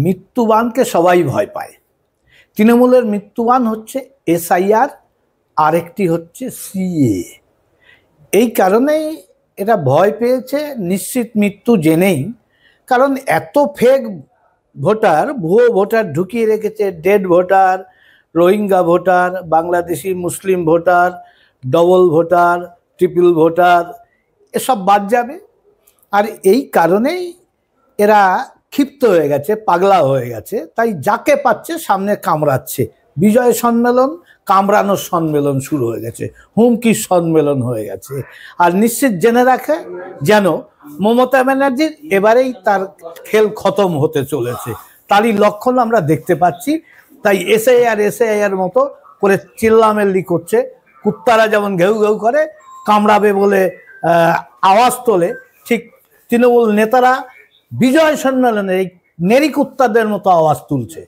মৃত্যুবানকে সবাই ভয় পায়। তৃণমূলের মৃত্যুবান হচ্ছে এসআইআর, আরেকটি হচ্ছে সিএ। এই কারণেই এটা ভয় পেয়েছে নিশ্চিত মৃত্যু জেনেই। কারণ এত ফেক ভোটার, ভুয়ো ভোটার ঢুকিয়ে রেখেছে। Dead voter, Rohingya voter, Bangladeshi Muslim voter, double voter, triple voter, এসব বাদ যাবে। আর এই কারণেই এরা ক্ষিপ্ত হয়ে গেছে, পাগলা হয়ে গেছে। তাই যাকে পাচ্ছে সামনে কামড়াচ্ছে। বিজয় সম্মেলন, কামড়ানোর সম্মেলন শুরু হয়ে গেছে, হুমকির সম্মেলন হয়ে গেছে। আর নিশ্চিত জেনে রাখে যেন মমতা ব্যানার্জির এবারেই তার খেল খতম হতে চলেছে, তারই লক্ষণ আমরা দেখতে পাচ্ছি। তাই এসআইআর মতো করে চিল্লামেল্লি করছে। কুত্তারা যেমন ঘেউ ঘেউ করে, কামড়াবে বলে আওয়াজ তোলে, ঠিক তৃণমূল নেতারা বিজয় সম্মেলনে এই নেরি কুত্তাদের মতো আওয়াজ তুলছে।